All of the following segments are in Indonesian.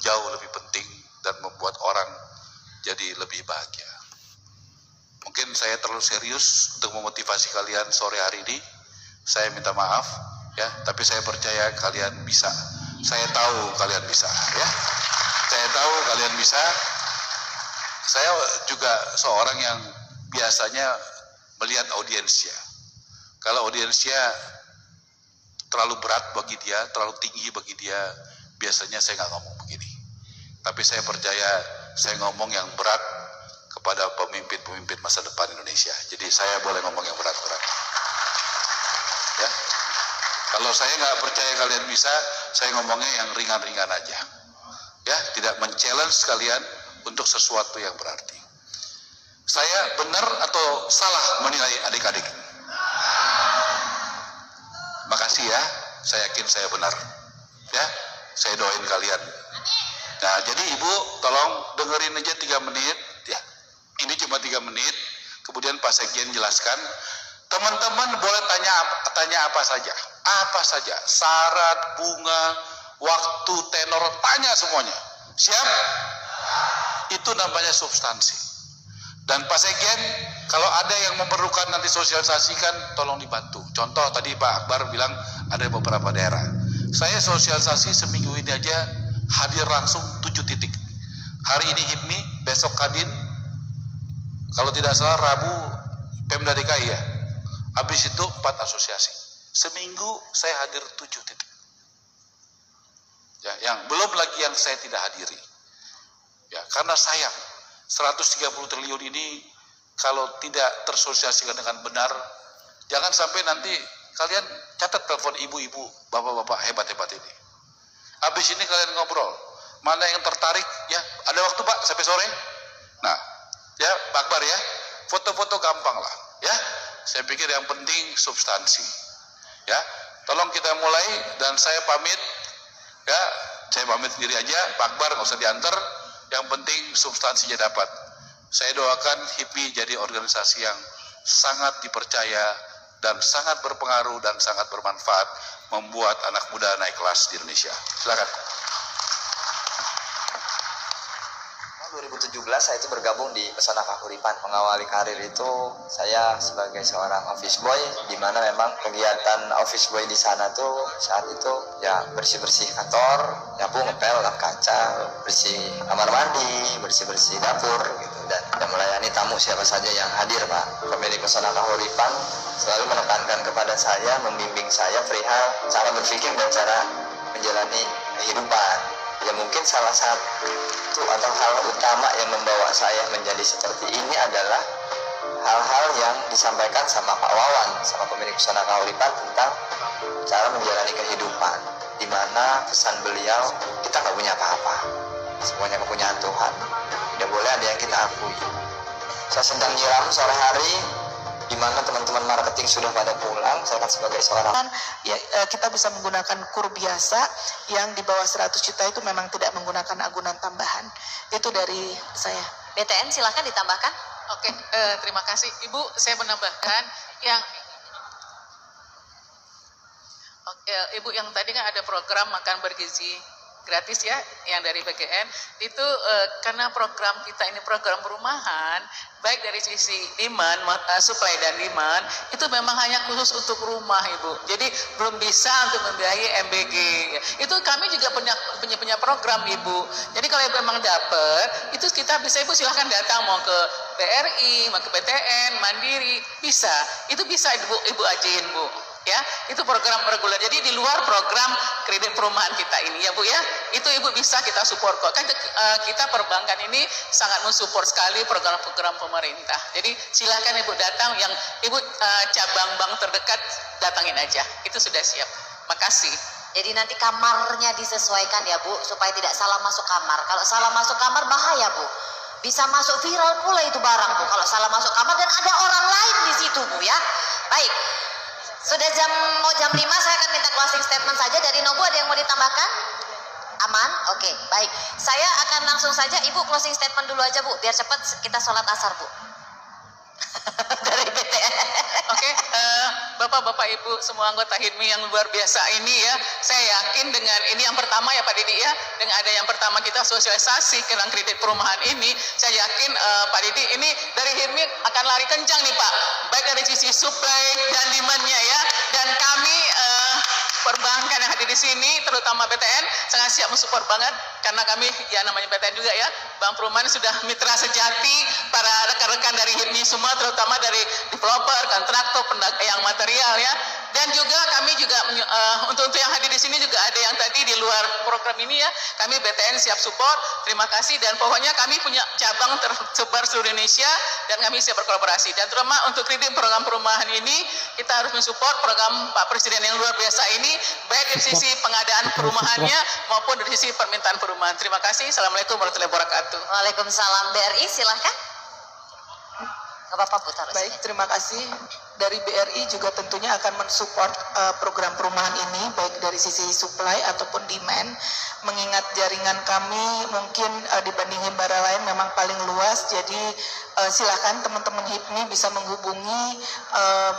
jauh lebih penting dan membuat orang jadi lebih bahagia. Mungkin saya terlalu serius untuk memotivasi kalian sore hari ini. Saya minta maaf ya, tapi saya percaya kalian bisa. Saya tahu kalian bisa ya. Saya tahu kalian bisa. Saya juga seorang yang biasanya melihat audiensnya. Kalau audiensnya terlalu berat bagi dia, terlalu tinggi bagi dia, biasanya saya nggak ngomong begini. Tapi saya percaya saya ngomong yang berat kepada pemimpin-pemimpin masa depan Indonesia. Jadi saya boleh ngomong yang berat-berat. Ya. Kalau saya nggak percaya kalian bisa, saya ngomongnya yang ringan-ringan aja. Ya, tidak men-challenge kalian untuk sesuatu yang berarti. Saya benar atau salah menilai adik-adik? Makasih ya, saya yakin saya benar. Ya, saya doain kalian. Nah, jadi Ibu tolong dengerin aja 3 menit. Ya, ini cuma 3 menit. Kemudian Pak Sekjen jelaskan. Teman-teman boleh tanya apa saja. Apa saja. Syarat, bunga, waktu, tenor, tanya semuanya. Siap? Itu namanya substansi. Dan Pak Sekjen, kalau ada yang memerlukan nanti sosialisasikan, tolong dibantu. Contoh tadi Pak Akbar bilang ada beberapa daerah. Saya sosialisasi seminggu ini aja hadir langsung 7 titik. Hari ini HIPMI, besok Kadin, kalau tidak salah Rabu Pemda DKI ya. Habis itu 4 asosiasi. Seminggu saya hadir 7 titik. Ya, yang belum lagi yang saya tidak hadiri. Ya, karena sayang 130 triliun ini kalau tidak tersosialisasikan dengan benar, jangan sampai nanti kalian catat telepon ibu-ibu, bapak-bapak hebat-hebat ini. Habis ini kalian ngobrol, mana yang tertarik ya, ada waktu Pak sampai sore. Nah, ya Pak Akbar ya, foto-foto gampang lah ya. Saya pikir yang penting substansi. Ya, tolong kita mulai dan saya pamit ya, saya pamit sendiri aja, Pak Akbar nggak usah diantar. Yang penting substansinya dapat. Saya doakan HIPMI jadi organisasi yang sangat dipercaya dan sangat berpengaruh dan sangat bermanfaat membuat anak muda naik kelas di Indonesia. Silakan. 2017 saya itu bergabung di Pesona Kahuripan. Mengawali karir itu saya sebagai seorang office boy, di mana memang kegiatan office boy di sana tuh saat itu ya bersih-bersih kantor, nyapu, ngepel, lap kaca, bersih kamar mandi, bersih-bersih dapur gitu, dan melayani tamu siapa saja yang hadir Pak. Pemilik Pesona Kahuripan selalu menekankan kepada saya, membimbing saya perihal cara berpikir dan cara menjalani kehidupan. Ya mungkin salah satu atau hal utama yang membawa saya menjadi seperti ini adalah hal-hal yang disampaikan sama Pak Wawan, sama pemilik Pesona Kahuripan tentang cara menjalani kehidupan, di mana pesan beliau, kita nggak punya apa-apa, semuanya kepunyaan Tuhan, tidak boleh ada yang kita akui. Saya sedang nyiram sore hari, di mana teman-teman marketing sudah pada pulang. Saya kan sebagai seorang ya, kita bisa menggunakan kur biasa yang di bawah 100 juta itu memang tidak menggunakan agunan tambahan. Itu dari saya. BTN silahkan ditambahkan. Oke, terima kasih Ibu. Saya menambahkan yang Ibu yang tadi kan ada program makan bergizi gratis ya, yang dari BGN itu karena program kita ini program perumahan, baik dari sisi demand, supply dan demand, itu memang hanya khusus untuk rumah Ibu. Jadi belum bisa untuk membiayai MBG. Itu kami juga punya program Ibu. Jadi kalau Ibu memang dapat, itu kita bisa Ibu silahkan datang mau ke BRI, mau ke PTN, Mandiri, bisa. Itu bisa Ibu ajuin Bu. Ya, itu program reguler. Jadi di luar program kredit perumahan kita ini ya Bu ya, itu Ibu bisa kita support kok. Kan kita perbankan ini sangat mensupport sekali program-program pemerintah. Jadi silakan Ibu datang, yang Ibu cabang bank terdekat datangin aja. Itu sudah siap. Makasih. Jadi nanti kamarnya disesuaikan ya Bu, supaya tidak salah masuk kamar. Kalau salah masuk kamar bahaya Bu. Bisa masuk viral pula itu barang Bu. Kalau salah masuk kamar dan ada orang lain di situ Bu ya. Baik. Sudah mau jam 5, saya akan minta closing statement saja. Dari Nobu ada yang mau ditambahkan? Aman? Oke, baik. Saya akan langsung saja, Ibu closing statement dulu aja Bu, biar cepat kita sholat asar Bu. Dari BTN. Oke, Bapak-bapak Ibu semua anggota HIPMI yang luar biasa ini ya, saya yakin dengan ini yang pertama ya Pak Didi ya, dengan ada yang pertama kita sosialisasi tentang kredit perumahan ini, saya yakin Pak Didi ini dari HIPMI akan lari kencang nih Pak, baik dari sisi supply dan demand-nya ya, dan kami perbankan yang hadir di sini, terutama BTN, sangat siap mensupport banget, karena kami, ya namanya BTN juga ya, Bank Perumahan sudah mitra sejati, para rekan-rekan dari HIPMI semua, terutama dari developer, kontraktor, yang material ya, dan juga kami juga, untuk yang hadir di sini juga ada yang tadi di luar program ini ya, kami BTN siap support, terima kasih, dan pokoknya kami punya cabang tersebar seluruh Indonesia, dan kami siap berkolaborasi, dan terutama untuk kredit program perumahan ini, kita harus mensupport program Pak Presiden yang luar biasa ini, baik dari sisi pengadaan perumahannya maupun dari sisi permintaan perumahan. Terima kasih. Assalamualaikum warahmatullahi wabarakatuh. Waalaikumsalam. BRI silahkan. Gak apa-apa Bu, taruh Baik, sini. terima kasih. Dari BRI juga tentunya akan mensupport program perumahan ini, baik dari sisi supply ataupun demand. Mengingat jaringan kami mungkin dibanding himbara lain memang paling luas, jadi silakan teman-teman HIPMI bisa menghubungi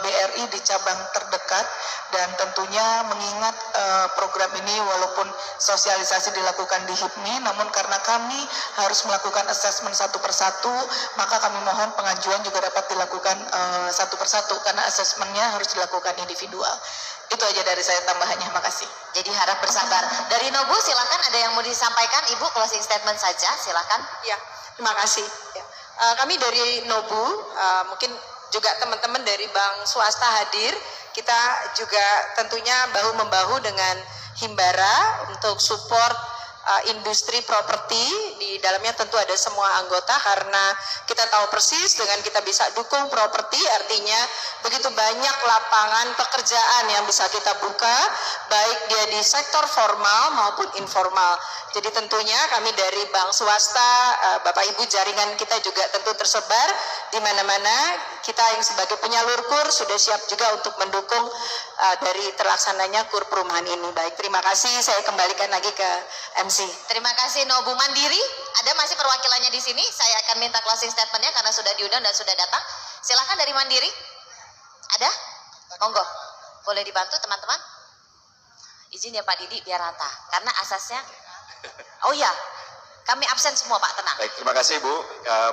BRI di cabang terdekat, dan tentunya mengingat program ini walaupun sosialisasi dilakukan di HIPMI, namun karena kami harus melakukan assessment satu persatu, maka kami mohon pengajuan juga dapat dilakukan satu persatu, karena asesmennya harus dilakukan individual. Itu aja dari saya tambahannya, makasih. Jadi harap bersabar. Dari Nobu silakan, ada yang mau disampaikan Ibu, closing statement saja silakan. Ya, terima kasih. Ya. Kami dari Nobu, mungkin juga teman-teman dari bank swasta hadir, kita juga tentunya bahu-membahu dengan Himbara untuk support industri properti. Di dalamnya tentu ada semua anggota, karena kita tahu persis dengan kita bisa dukung properti, artinya begitu banyak lapangan pekerjaan yang bisa kita buka, baik dia di sektor formal maupun informal. Jadi tentunya kami dari bank swasta, Bapak Ibu jaringan kita juga tentu tersebar di mana-mana. Kita yang sebagai penyalur KUR sudah siap juga untuk mendukung dari terlaksananya KUR perumahan ini. Baik, terima kasih. Saya kembalikan lagi ke MC. Terima kasih Nobu. Mandiri, ada masih perwakilannya di sini. Saya akan minta closing statementnya karena sudah diundang dan sudah datang. Silakan dari Mandiri. Ada? Monggo. Boleh dibantu teman-teman? Izin ya Pak Didi biar rata. Karena asasnya. Oh iya, kami absen semua Pak, tenang. Baik, terima kasih Bu.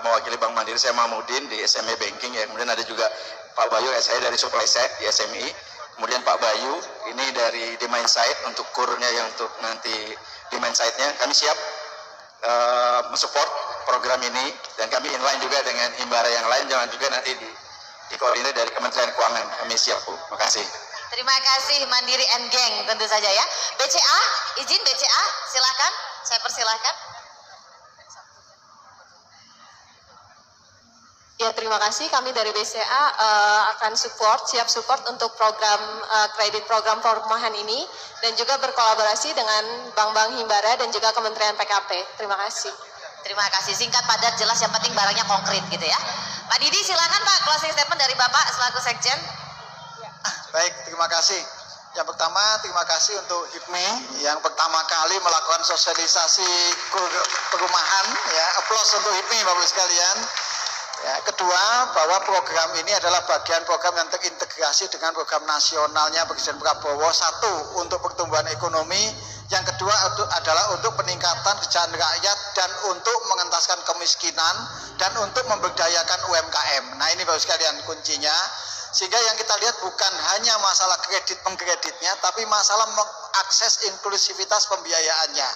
Mewakili Bank Mandiri, saya Mahmudin di SME Banking ya. Kemudian ada juga Pak Bayu, saya dari Supply Side di SMI. Kemudian Pak Bayu, ini dari Demand Side untuk kurnya yang untuk nanti Demand Side-nya. Kami siap mensupport program ini, dan kami inline juga dengan himbara yang lain, jangan juga nanti dikoordinir dari Kementerian Keuangan. Kami siap Bu, terima kasih. Terima kasih Mandiri and Geng tentu saja ya. BCA, izin BCA, silakan. Saya persilahkan. Ya, terima kasih. Kami dari BCA akan siap support untuk program kredit program perumahan ini, dan juga berkolaborasi dengan bank-bank himbara dan juga Kementerian PKP. Terima kasih. Terima kasih, singkat padat jelas, yang penting barangnya konkret gitu ya. Pak Didi silakan Pak, closing statement dari Bapak selaku Sekjen. Baik, terima kasih. Yang pertama, terima kasih untuk HIPMI yang pertama kali melakukan sosialisasi perumahan. Ya, aplaus untuk HIPMI Bapak sekalian. Ya, kedua, bahwa program ini adalah bagian program yang terintegrasi dengan program nasionalnya Presiden Prabowo. Satu, untuk pertumbuhan ekonomi. Yang kedua adalah untuk peningkatan kesejahteraan rakyat dan untuk mengentaskan kemiskinan dan untuk memberdayakan UMKM. Nah, ini Bapak sekalian kuncinya. Sehingga yang kita lihat bukan hanya masalah kredit pengkreditnya, tapi masalah mengakses inklusivitas pembiayaannya.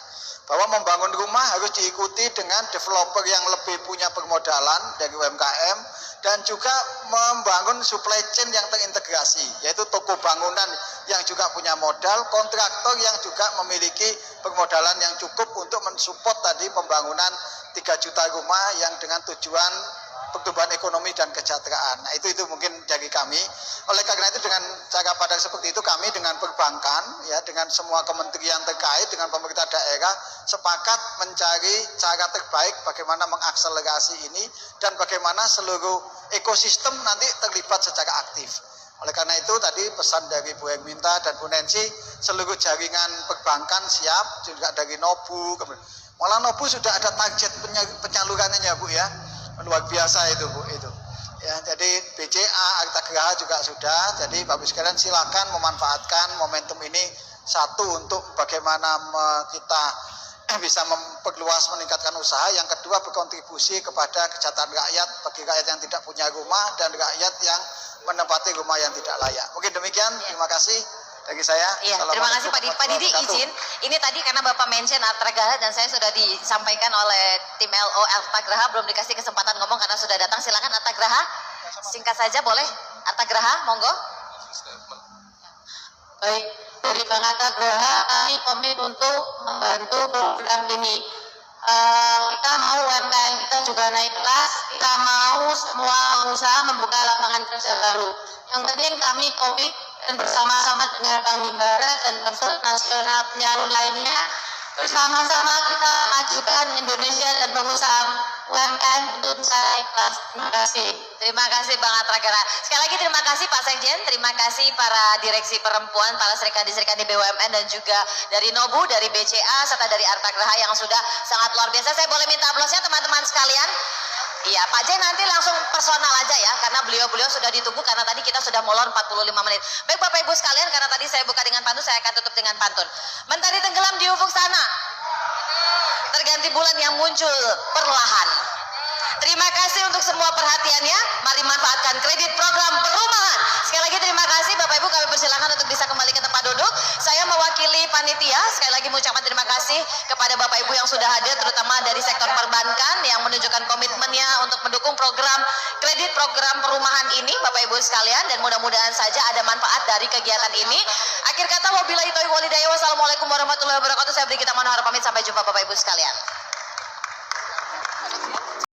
Bahwa membangun rumah harus diikuti dengan developer yang lebih punya permodalan dari UMKM, dan juga membangun supply chain yang terintegrasi, yaitu toko bangunan yang juga punya modal, kontraktor yang juga memiliki permodalan yang cukup untuk mensupport tadi pembangunan 3 juta rumah yang dengan tujuan pertumbuhan ekonomi dan kesejahteraan. Nah, itu mungkin dari kami. Oleh karena itu dengan cara pandang seperti itu, kami dengan perbankan ya, dengan semua kementerian terkait dengan pemerintah daerah sepakat mencari cara terbaik bagaimana mengakselerasi ini dan bagaimana seluruh ekosistem nanti terlibat secara aktif. Oleh karena itu tadi pesan dari Bu Herminta dan Bu Nancy, seluruh jaringan perbankan siap, juga dari Nobu. Malah Nobu sudah ada target penyalurannya Bu ya. Luar biasa itu Bu itu. Ya, jadi BCA, Akta Geraha juga sudah. Jadi Bapak sekalian silakan memanfaatkan momentum ini, satu untuk bagaimana kita bisa memperluas meningkatkan usaha, yang kedua berkontribusi kepada kesejahteraan rakyat bagi rakyat yang tidak punya rumah dan rakyat yang menempati rumah yang tidak layak. Mungkin demikian, terima kasih dari saya. Iya, terima kasih Pak Didi. Izin, ini tadi karena Bapak mention Akta Geraha dan saya sudah disampaikan oleh tim LO Akta Geraha, belum dikasih kesempatan ngomong karena sudah datang. Silakan Akta Geraha, singkat saja boleh. Akta Geraha, monggo. Baik, dari Bank Akta Geraha kami komit untuk membantu program ini. Kita mau UMKM kita juga naik kelas, kita mau semua usaha membuka lapangan kerja baru. Yang penting kami komit dan bersama-sama dengan Bank Himbara dan unsur nasional penyalur lainnya, bersama-sama kita majukan Indonesia dan pengusaha UMKM untuk bisa naik kelas. Terima kasih. Terima kasih Bang Akta Geraha. Sekali lagi terima kasih Pak Sekjen, terima kasih para direksi perempuan, para serikandi-serikandi BUMN dan juga dari NOBU, dari BCA, serta dari Akta Geraha yang sudah sangat luar biasa. Saya boleh minta aplausnya teman-teman sekalian? Iya, Pak J nanti langsung personal aja ya, karena beliau-beliau sudah ditunggu, karena tadi kita sudah molor 45 menit. Baik Bapak Ibu sekalian, karena tadi saya buka dengan pantun, saya akan tutup dengan pantun. Mentari tenggelam di ufuk sana, terganti bulan yang muncul perlahan. Terima kasih untuk semua perhatiannya. Mari manfaatkan kredit program perumahan. Sekali lagi terima kasih Bapak Ibu, kami persilakan untuk bisa kembali ke tempat duduk. Saya mewakili panitia sekali lagi mengucapkan terima kasih kepada Bapak Ibu yang sudah hadir, terutama dari sektor perbankan yang menunjukkan komitmennya untuk mendukung program kredit program perumahan ini Bapak Ibu sekalian, dan mudah-mudahan saja ada manfaat dari kegiatan ini. Akhir kata wabillahi taufiq walhidayah, wassalamualaikum warahmatullahi wabarakatuh. Saya beri kita mohon pamit, sampai jumpa Bapak Ibu sekalian.